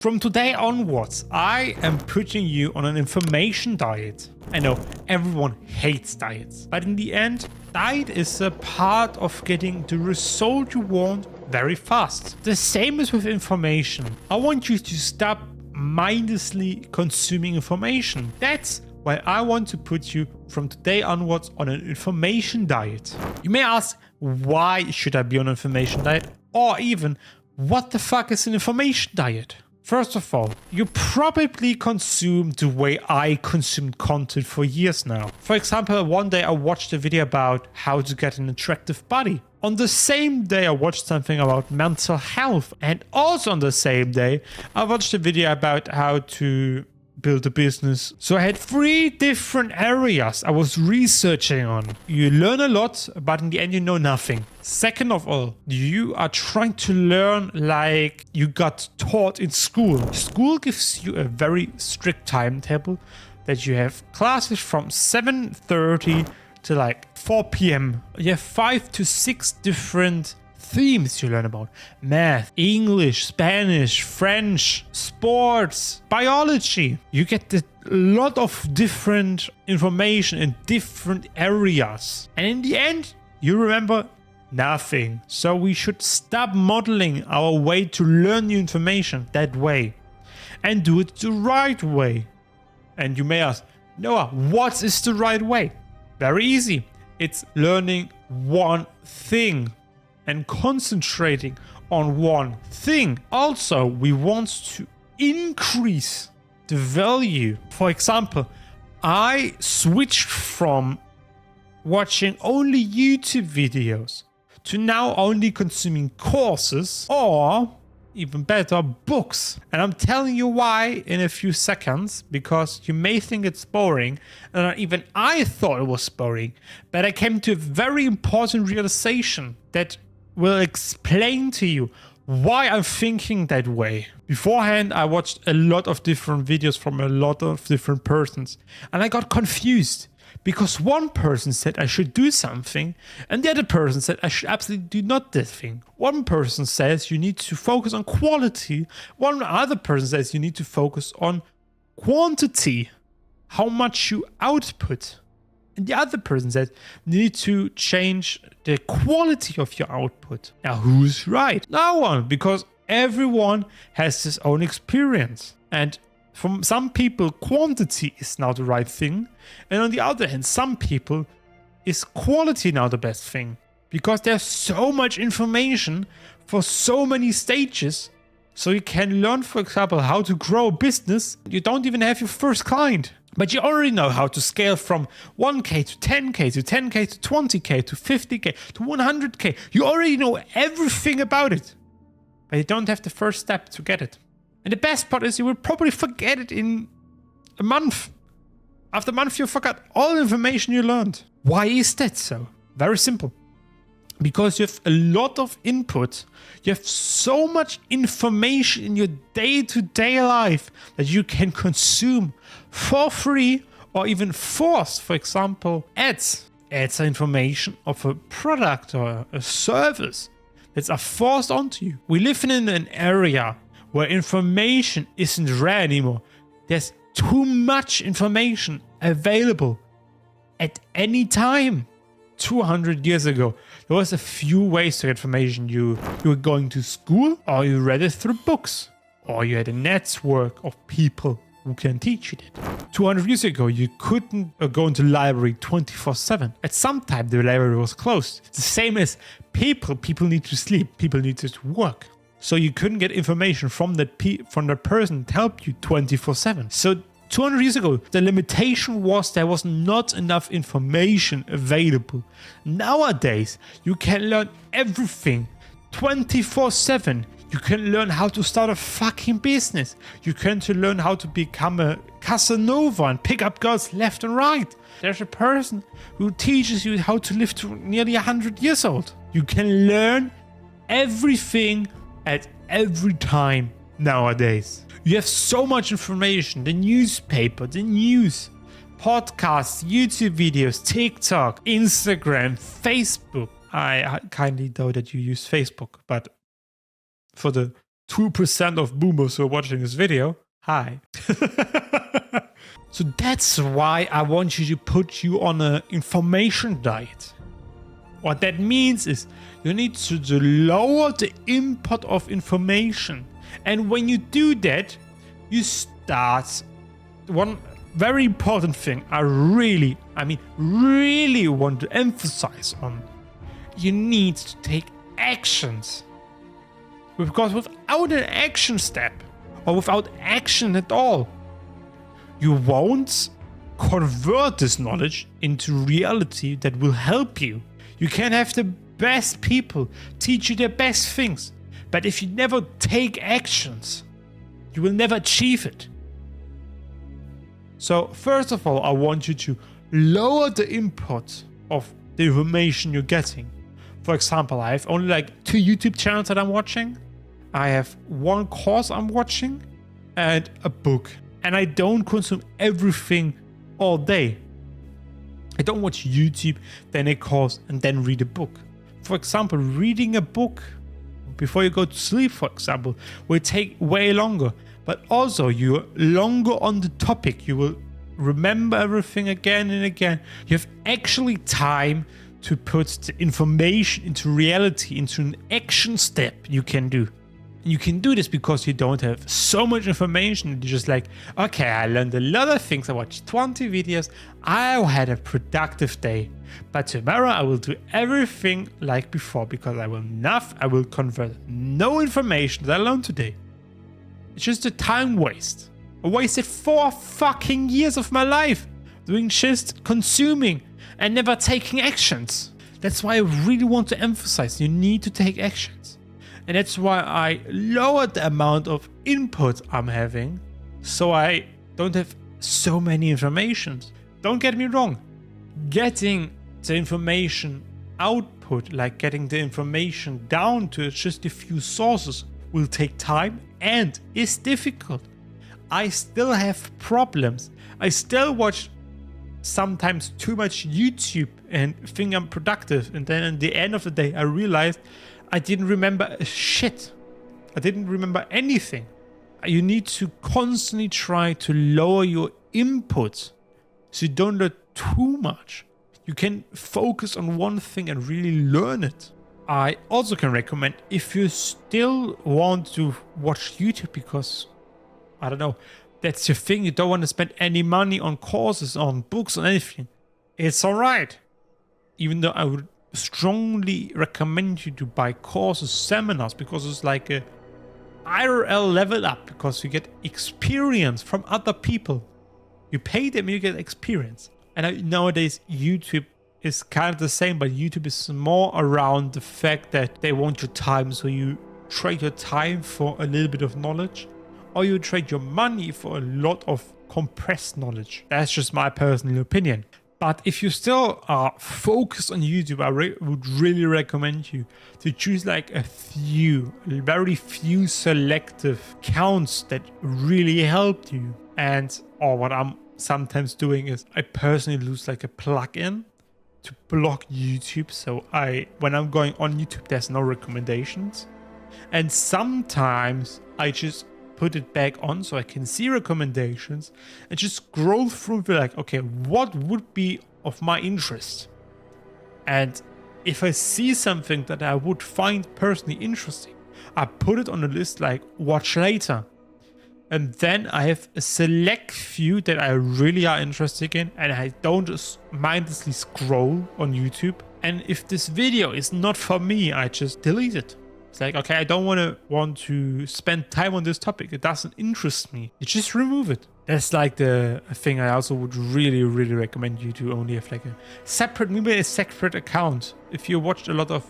From today onwards, I am putting you on an information diet. I know everyone hates diets, but in the end, diet is a part of getting the result you want very fast. The same is with information. I want you to stop mindlessly consuming information. That's why I want to put you from today onwards on an information diet. You may ask, why should I be on an information diet? Or even, what the fuck is an information diet? First of all, you probably consume the way I consumed content for years now. For example, one day I watched a video about how to get an attractive body. On the same day, I watched something about mental health. And also on the same day, I watched a video about how to build a business. So I had 3 different areas I was researching on. You learn a lot, but in the end you know nothing. Second of all, you are trying to learn like you got taught in school. School gives you a very strict timetable that you have classes from 7:30 to like 4 p.m. You have 5 to 6 different themes you learn about: math, English, Spanish, French, sports, biology. You get a lot of different information in different areas. And in the end, you remember nothing. So we should stop modeling our way to learn new information that way and do it the right way. And you may ask, Noah, what is the right way? Very easy. It's learning one thing and concentrating on one thing. Also, we want to increase the value. For example, I switched from watching only YouTube videos to now only consuming courses, or even better, books. And I'm telling you why in a few seconds, because you may think it's boring, and even I thought it was boring, but I came to a very important realization that will explain to you why I'm thinking that way. Beforehand, I watched a lot of different videos from a lot of different persons, and I got confused because one person said I should do something and the other person said I should absolutely do not this thing. One person says you need to focus on quality. One other person says you need to focus on quantity, how much you output. And the other person says you need to change the quality of your output. Now, who's right? No one, because everyone has his own experience. And from some people, quantity is now the right thing. And on the other hand, some people is quality now the best thing. Because there's so much information for so many stages. So you can learn, for example, how to grow a business. You don't even have your first client, but you already know how to scale from 1K to 10K to 10K to 20K to 50K to 100K. You already know everything about it, but you don't have the first step to get it. And the best part is you will probably forget it in a month. After a month, you forgot all the information you learned. Why is that so? Very simple. Because you have a lot of input. You have so much information in your day-to-day life that you can consume for free or even forced. For example, ads. Ads are information of a product or a service that are forced onto you. We live in an area where information isn't rare anymore. There's too much information available at any time. 200 years ago, there was a few ways to get information. You were going to school, or you read it through books, or you had a network of people who can teach you that. 200 years ago, you couldn't go into the library 24/7. At some time, the library was closed. It's the same as people. People need to sleep. People need to work. So you couldn't get information from that person to help you 24/7. So 200 years ago, the limitation was there was not enough information available. Nowadays, you can learn everything 24/7. You can learn how to start a fucking business. You can learn how to become a Casanova and pick up girls left and right. There's a person who teaches you how to live to nearly 100 years old. You can learn everything at every time nowadays. You have so much information: the newspaper, the news, podcasts, YouTube videos, TikTok, Instagram, Facebook. I kindly know that you use Facebook, but for the 2% of boomers who are watching this video. Hi. So that's why I want you to put you on an information diet. What that means is you need to lower the input of information. And when you do that, you start one very important thing I really want to emphasize on. You need to take actions. Because without an action step, or without action at all, you won't convert this knowledge into reality that will help you. You can have the best people teach you the best things, but if you never take actions, you will never achieve it. So first of all, I want you to lower the input of the information you're getting. For example, I have only like 2 YouTube channels that I'm watching. I have 1 course I'm watching and a book. And I don't consume everything all day. I don't watch YouTube, then a course, and then read a book. For example, reading a book before you go to sleep, for example, will take way longer. But also, you're longer on the topic. You will remember everything again and again. You have actually time to put the information into reality, into an action step you can do. You can do this because you don't have so much information. You're just like, okay, I learned a lot of things. I watched 20 videos. I had a productive day. But tomorrow I will do everything like before because I will convert no information that I learned today. It's just a time waste. I wasted 4 fucking years of my life doing just consuming and never taking actions. That's why I really want to emphasize you need to take actions. And that's why I lowered the amount of input I'm having so I don't have so many informations. Don't get me wrong. Getting the information output, like getting the information down to just a few sources, will take time and is difficult. I still have problems. I still watch sometimes too much YouTube and think I'm productive. And then at the end of the day, I realized I didn't remember shit. I didn't remember anything. You need to constantly try to lower your input so you don't learn too much. You can focus on one thing and really learn it. I also can recommend if you still want to watch YouTube because, I don't know, that's your thing. You don't want to spend any money on courses, on books, on anything. It's alright. Even though I would strongly recommend you to buy courses, seminars, because it's like a IRL level up, because you get experience from other people. You pay them, you get experience. And nowadays YouTube is kind of the same, but YouTube is more around the fact that they want your time, so you trade your time for a little bit of knowledge, or you trade your money for a lot of compressed knowledge. That's just my personal opinion. But if you still are focused on YouTube, I would really recommend you to choose like very few selective accounts that really helped you. Or what I'm sometimes doing is I personally use like a plugin to block YouTube. So when I'm going on YouTube, there's no recommendations. And sometimes I just put it back on so I can see recommendations and just scroll through and be like, okay, what would be of my interest? And if I see something that I would find personally interesting, I put it on the list like watch later. And then I have a select few that I really are interested in, and I don't just mindlessly scroll on YouTube. And if this video is not for me, I just delete it. It's like, okay, I don't want to spend time on this topic. It doesn't interest me. You just remove it. That's like the thing I also would really, really recommend you to only have like a separate account. If you watched a lot of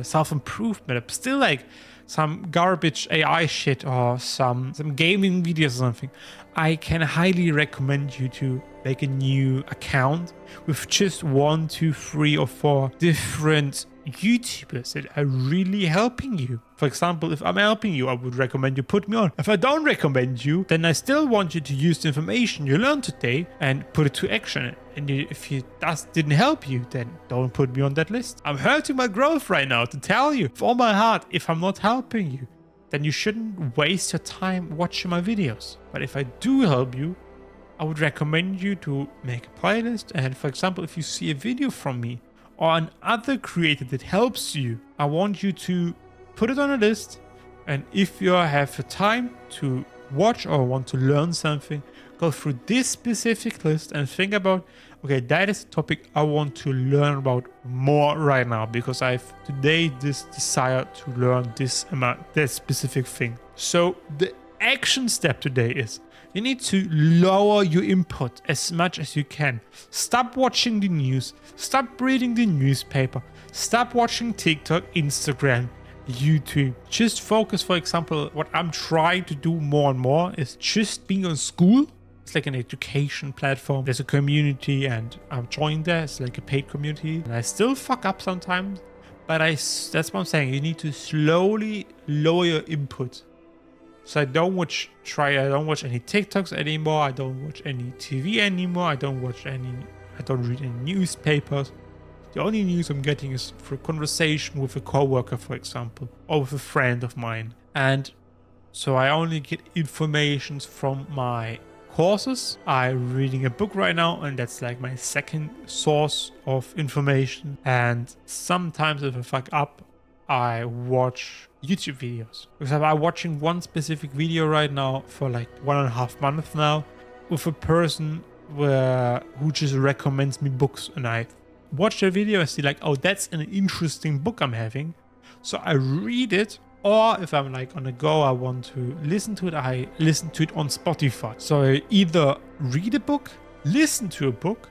self-improvement, still like some garbage AI shit or some gaming videos or something, I can highly recommend you to make a new account with just 1, 2, 3 or 4 different YouTubers that are really helping you. For example, if I'm helping you, I would recommend you put me on. If I don't recommend you, then I still want you to use the information you learned today and put it to action. And if it didn't help you, then don't put me on that list. I'm hurting my growth right now to tell you with all my heart if I'm not helping you. then you shouldn't waste your time watching my videos. But if I do help you, I would recommend you to make a playlist. And for example, if you see a video from me or another creator that helps you, I want you to put it on a list. And if you have the time to watch or want to learn something, go through this specific list and think about, okay, that is a topic I want to learn about more right now because I've today this desire to learn this specific thing. So the action step today is you need to lower your input as much as you can. Stop watching the news, stop reading the newspaper, stop watching TikTok, Instagram, YouTube. Just focus. For example, what I'm trying to do more and more is just being on school. It's like an education platform. There's a community and I'm joined there. It's like a paid community. And I still fuck up sometimes, but that's what I'm saying. You need to slowly lower your input. So I don't watch any TikToks anymore. I don't watch any TV anymore. I don't read any newspapers. The only news I'm getting is through conversation with a coworker, for example, or with a friend of mine. And so I only get information from my courses. I'm reading a book right now, and that's like my second source of information. And sometimes if I fuck up, I watch YouTube videos. For example, I'm watching one specific video right now for like 1.5 months now with a person who just recommends me books, and I watch the video and see like, oh, that's an interesting book I'm having. So I read it, or if I'm like on the go, I want to listen to it, I listen to it on Spotify. So I either read a book, listen to a book,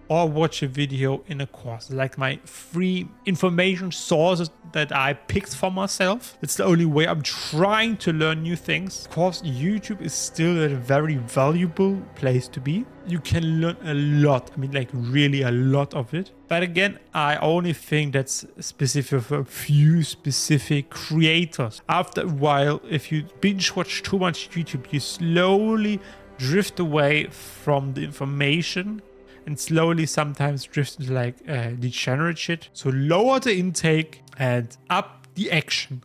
or watch a video in a course. Like my free information sources that I picked for myself. It's the only way I'm trying to learn new things. Of course, YouTube is still a very valuable place to be. You can learn a lot. I mean, like really a lot of it. But again, I only think that's specific for a few specific creators. After a while, if you binge watch too much YouTube, you slowly drift away from the information and slowly sometimes drift into like degenerate shit. So lower the intake and up the action.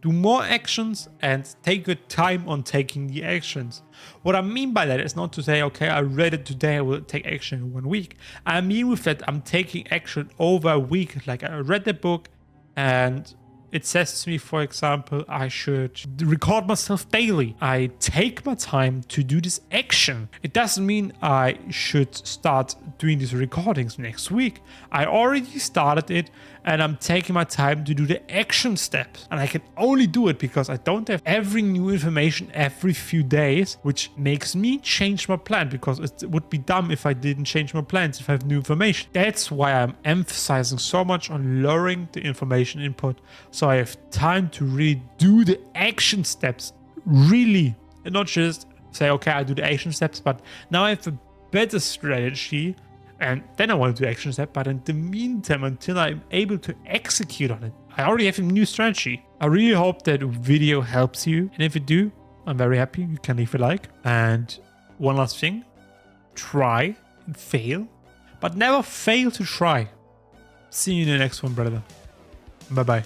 Do more actions and take your time on taking the actions. What I mean by that is not to say, okay, I read it today, I will take action in 1 week. I mean with that, I'm taking action over a week. Like I read the book and it says to me, for example, I should record myself daily. I take my time to do this action. It doesn't mean I should start doing these recordings next week. I already started it and I'm taking my time to do the action steps. And I can only do it because I don't have every new information every few days, which makes me change my plan, because it would be dumb if I didn't change my plans if I have new information. That's why I'm emphasizing so much on lowering the information input, so I have time to really do the action steps, really, and not just say, okay, I do the action steps, but now I have a better strategy and then I want to do action step. But in the meantime, until I'm able to execute on it, I already have a new strategy. I really hope that video helps you, and if you do, I'm very happy. You can leave a like. And one last thing, try and fail, but never fail to try. See you in the next one, brother. Bye bye.